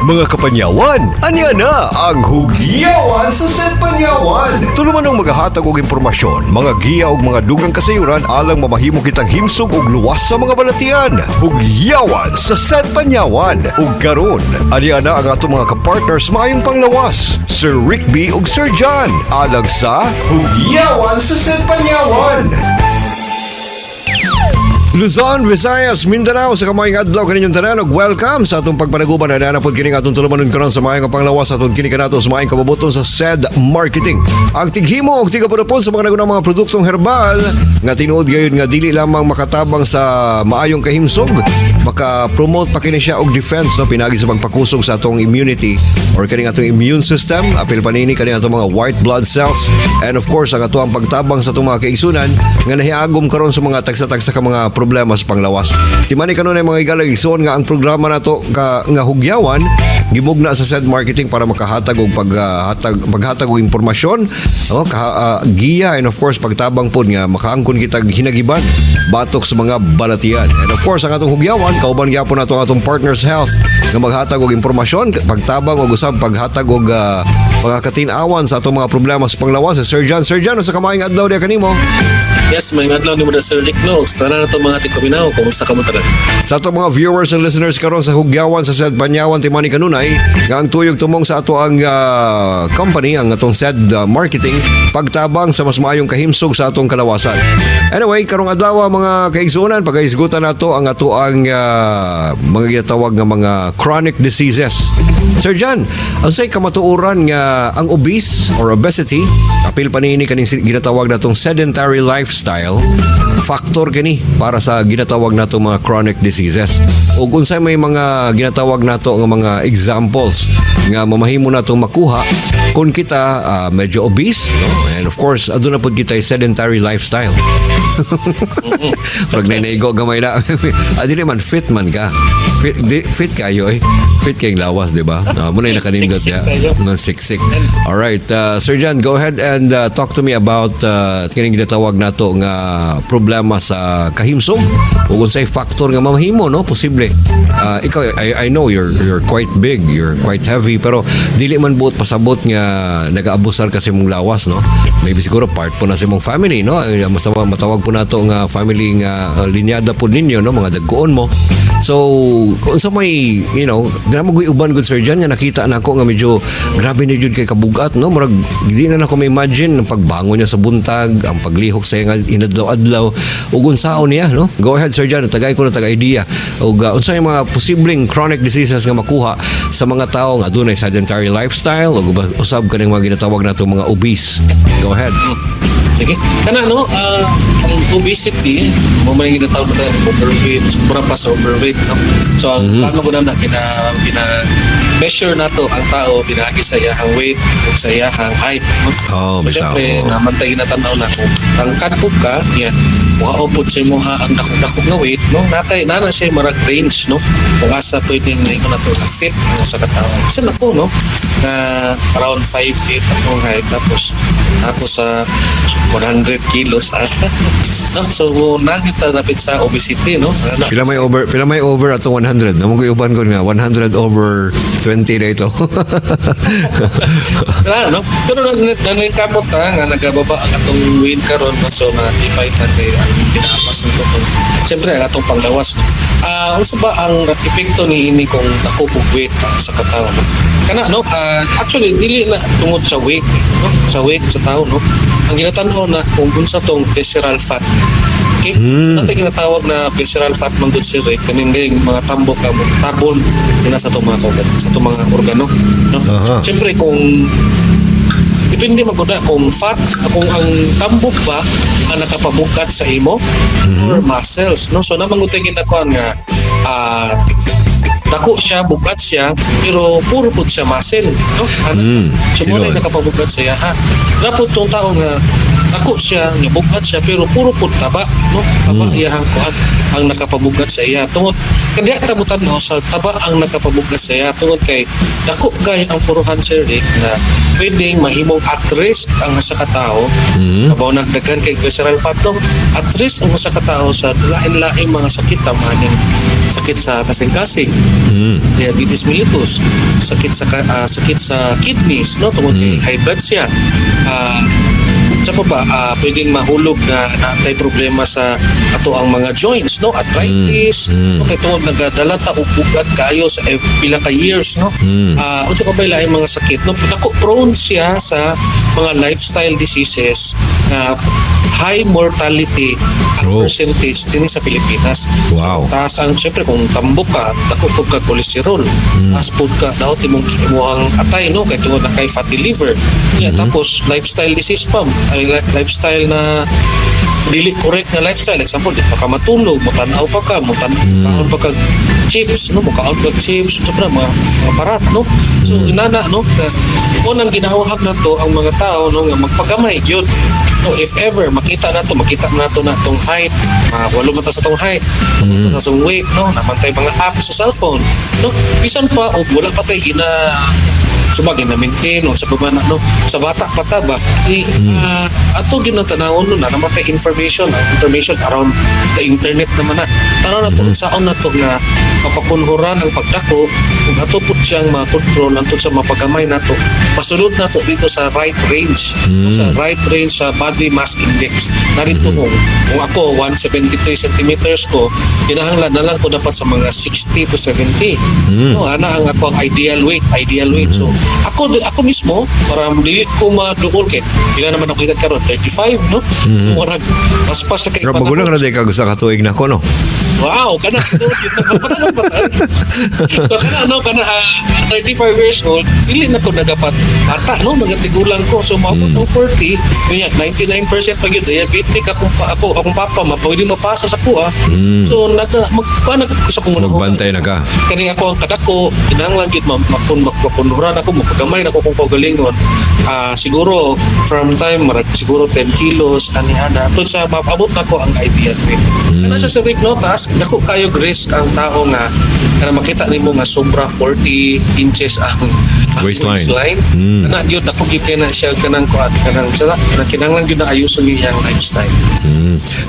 Mga kapanyawan, anya na ang Hugyawan sa Set Panyawan. Tuluman ng maghahatag og impormasyon, mga giya og mga dugang kasayuran alang mamahimo kitang himsog og luwas sa mga balatian. Hugyawan sa Set Panyawan. Ug karon, anya na ang atong mga kapartners maayong panglawas, Sir Rick B ug Sir John, alang sa Hugyawan sa Set Panyawan. Luzon, Visayas, Mindanao, sa kamayang adlaw kaninyong tanan ug welcome sa atong pagpanaguban na nanapod kini atong tulumanon karon sa maayong panglawas atong kini kanato sa maayong kabubuton sa SED Marketing. Ang tighimo og tigapudapon sa mga nagunang mga produktong herbal nga tinuod gayon nga dili lamang makatabang sa maayong kahimsog, maka-promote pa kini siya og defense no pinagi sa pagpakusog sa atong immunity or kani atong immune system, apil panini kani atong mga white blood cells, and of course ang atuang pagtabang sa atong mga kaigsunan nga nahiagom karon sa mga tagsa-tagsa ka mga problema sa panglawas. Timani kanunay mga igalag igsoon nga ang programa nato nga hugyawan gimugna sa SED Marketing para makahatag og paghatag og impormasyon, no, giya, and of course pagtabang pod nga makaangkon kita hinagiban batok sa mga balatian. And of course ang atong hugyawan kauban gyapon nato ang atong Partners Health nga maghatag og impormasyon, pagtabang og usab paghatag og pagkatin-awan sa atong mga problema sa panglawas. Sir John, sa kamayang adlaw diha kanimo. Yes, may adlaw ni mo na Sir Rick Nox. Tara na ito mga tigkuminaw. Kumusta ka mo tanan? Sa atong mga viewers and listeners karon sa hugyawan sa SED Panyawan, timani kanunay nga ang tuyog tumong sa ato ang company, ang atong SED Marketing, pagtabang sa mas maayong kahimsog sa atong kalawasan. Anyway, karong adlaw mga kaigsunan, pagaisgutan nato ang ato ang mga ginatawag nga mga chronic diseases. Sir John, ang say kamatuoran nga ang obesity, apil panini kaning ginatawag natong sedentary lifestyle, factor kini para sa ginatawag nato mga chronic diseases. Ug unsay may mga ginatawag nato nga mga examples nga mamahimo natong makuha kung kita medyo obese, no? And of course aduna pud kita sedentary lifestyle. Frag na naigo gamay na. Adili man fit man ka. Fit kayo eh. Fit kayong lawas, di ba? Muna yung nakanindot niya. Siksik. Alright, Sir John, go ahead and talk to me about kining ginatawag nato nga problema sa kahimsog o kung say factor nga mamahimo, no? Posible. Ikaw, I know you're quite big, you're quite heavy, pero dili man buot pasabot nga nag-aabusar kasi mong lawas, no? Maybe siguro part po na si mong family, no? Matawag po nato nga family nga linyada po ninyo, no? Mga dagkoon mo. So, kung sa may, namagoy uban good Sir John nga nakita na ako nga medyo grabe ni jud kay kabugat, no? Murag di na ako ma-imagine ang pagbangon niya sa buntag, ang paglihok sa nga inadlaw-adlaw ug unsaon niya, no? Go ahead Sir John, tagay ko na taga-idea ug unsay mga posibleng chronic diseases nga makuha sa mga tawo nga adunay sedentary lifestyle ug usab kaning mga ginatawag nato mga obese. Go ahead. Sige. Kana ang obesity, mo man ginatawag natin overweight, sobra pa sa overweight, no? So ang paano ko na measure nato ang tao pinagi sa iyang weight ug sa iyang height, no? So syempre namantay ginatanaw na kung tangkad pud ka, yan muhaupod sa imuha ang dako nga weight, no? Nana siya marag range, no? Kung asa pwedeng ingon nato na fit no, sa katao. Kasi nako, no? Na around 5'8" akong height, tapos sa 100 kilos no? So nakita dapat sa obesity, no? Pila may over ato 100. Namo ko uban ko nga 100 over 20 na ito. No? Pero naningkamot nga nagababa ang atong weight karon, no? So na-define natin ang pinaapas nito. Siyempre ang atong panglawas, no? Also ba ang epekto ni ini kung nakupog weight sa katao, no? Kana, no? Actually dili na tungod sa weight, no? Sa weight sa tao, no? Ang ginatanaw na kung unsa tong visceral fat. Okay? Natin ginatawag na visceral fat man good sir, kaning mga tambok ka tabon ina sa itong mga organo, no? Siyempre kung depende maguna kung fat, kung ang tambok ba ang nakapabukat sa imo or muscles, no? So namangutay ginakuan nga dako siya, bukat siya, pero puro po siya muscle, no? So muna nakapabukat siya, dapat itong tao nga dako siya, bukat siya, pero puro po taba, no? Taba iyahang kuhan ang nakapabukat sa iya. Tungod, kanya tabutan mo sa taba ang nakapabukat sa iya, tungod kay dako gay ang puruhan Sir Rick na pwedeng mahimong at-risk ang sa katao, kabaw nagdagan kay visceral fat, no? At-risk ang sa katao sa lain-laing mga sakit, maning sakit sa kasing-kasing, diabetes mellitus, sakit sa kidneys, no, tungod kay high blood siya. Sa pa pwedeng mahulog na naatay problema sa ato ang mga joints, no, arthritis, no, kay tungod nagadala ta og bugat kayo sa pila ka years, no. Unsa pa ba laing mga sakit, no, nako prone siya sa mga lifestyle diseases na high mortality percentage din sa Pilipinas. Wow. Taas ang siyempre kung tambok ka, dako pud ka cholesterol, taas pud ka daw timong kimuhang atay, no, kay tungod na kay fatty liver. Tapos lifestyle disease pa, ay lifestyle na dili correct na lifestyle. Example, di pa ka matulog, mutanaw pa ka, mutanaw pa ka chips, no, mukaon ka chips, sobra mga parat, no. So inana, no, unang ginahawag na to ang mga tao, no, nga magpagamay gyud. No, if ever makita na to na tong height, walo mata sa tong height, mata sa tong weight, no, namantay mga apps sa cellphone, no, bisan pa o wala pa tay gina subagay na maintain o sa baba na, no, sa bata pa ta ba ato ginatanawon no na namatay information around the internet naman na tanaw na to saon na to nga mapakunhuran ang pagdako kung ato pud siyang makontrol ato sa mapagamay nato masulod na to dito sa right range, sa right range sa body mass index narito kung ako 173 centimeters ko kinahanglan na lang ko dapat sa mga 60 to 70 no, ana ang ako ang ideal weight so ako mismo para dili ko maduol kay pila naman ako edad karon 35, no, so murag paspas sa kay Pero magulang na di ka gusto katuig na ko, no? Wow, kana 35 years old, dili na ko nagapat bata, no, mga tigulang ko, so maabot ng 40, kanya 99% pa gyud diabetic akong papa pwede mapasa sa kuha. So magpanak ko sa kung Magbantay na ka. kani ako ang kadako kinahanglan gyud makunhuran ako mapagamay na ko kung kaugalingon. Siguro from time siguro 10 kilos anihana tod sa maabot na ko ang ideal weight. Ano siya sa Rick Notas, nako kayo risk ang tao nga kana makita nimo nga sobra 40 inches ang Waistline. Ana gyud nako gyud kay na siya kanang sala kinahanglan gyud na ayuson niyang lifestyle.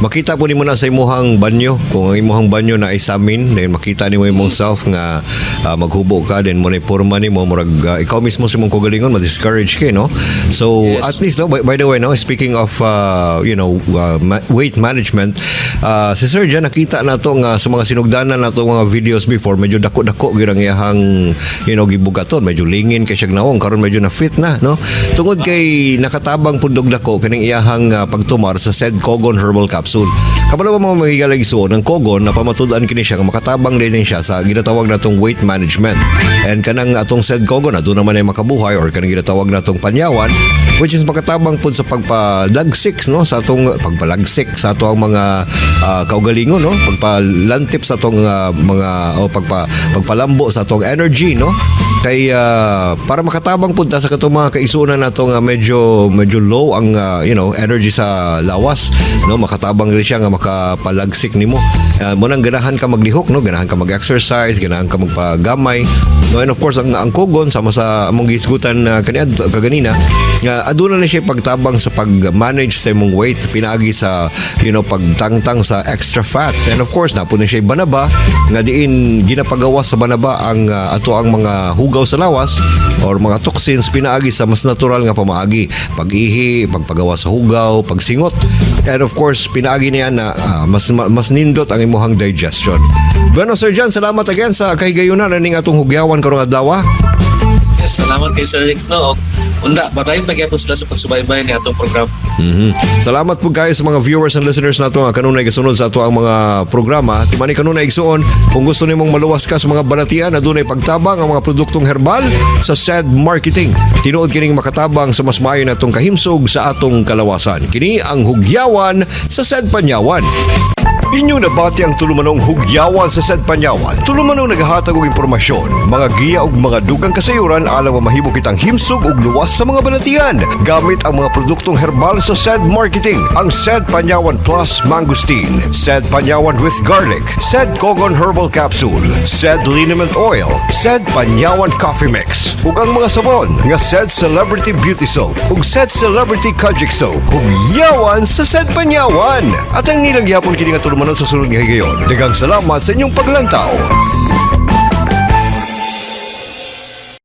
Makita po nimo na sa imuhang banyo kung ang imuhang banyo na isamin then makita nimo imong self nga maghubo ka then mo na porma nimo murag ikaw mismo sa imong kagalingon ma-discourage kay, no. So Yes. at least, no, by the way, no, speaking of weight management, si Sir Jan nakita na to nga sa mga sinugdanan na to mga videos before medyo dako-dako gyud ang iyahang gibugaton, medyo lingin kay siya naong karon medyo na fit na, no, tungod kay nakatabang pundog dako kaning iyahang pagtumar sa said Kogon Herbal Capsule. Kabalo ba mga magigalag isuon ng Kogon na pamatud-an kini siya nga makatabang din siya sa ginatawag natong weight management. And kanang atong said Kogon na doon naman ay makabuhay or kanang ginatawag natong panyawan, which is makatabang pud sa pagpalagsik, no, sa atong pagpalagsik sa ato ang mga kaugalingon, no, pagpalantip sa atong pagpalambo sa atong energy, no, kay para makatabang pud ta sa katong mga kaisunan nato nga medyo low ang energy sa lawas, no, makatabang rin siya nga makapalagsik nimo. Mo nang ganahan ka maglihok, no, ganahan ka mag-exercise, ganahan ka magpagamay, no, and of course ang Kogon sama sa among gisgutan kaganina nga aduna na siya pagtabang sa pag-manage sa imong weight pinaagi sa pagtangtang sa extra fats, and of course napo na siya banaba nga diin ginapagawas sa banaba ang ato ang mga hugaw sa lawas or mga toxins pinaagi sa mas natural nga pamaagi, pag-ihi, pagpagawa sa hugaw, pagsingot, and of course pinaagi niya na mas nindot ang imuhang digestion. Bueno, Sir Jan, salamat again sa kahigayunan ning atong hugyawan karong adlaw. Yes, salamat kay Sir Rick, no. Unda, badayon pa gyapon sila sa pagsubaybay ni atong program. Salamat po kayo sa mga viewers and listeners nato nga kanunay gasunod sa ato ang mga programa. Timani kanunay igsuon kung gusto nimong maluwas ka sa mga balatian na dunay pagtabang ang mga produktong herbal sa SED Marketing. Tinuod kining makatabang sa mas maayo natong kahimsog sa atong kalawasan. Kini ang hugyawan sa SED Panyawan. Inyo nabati ang tulumanong hugyawan sa SED Panyawan. Tulumanong naghahatag og impormasyon, mga giya ug mga dugang kasayuran alang mamahimo kitang himsog ug luwas sa mga balatian gamit ang mga produktong herbal sa SED Marketing. Ang SED Panyawan Plus Mangosteen, SED Panyawan with Garlic, SED Kogon Herbal Capsule, SED Liniment Oil, SED Panyawan Coffee Mix, ug ang mga sabon nga SED Celebrity Beauty Soap ug SED Celebrity Kojic Soap. Hugyawan sa SED Panyawan. At ang nilang gihapon kini nga tulumanon sa sunod nga higayon. Daghang salamat sa inyong paglantaw.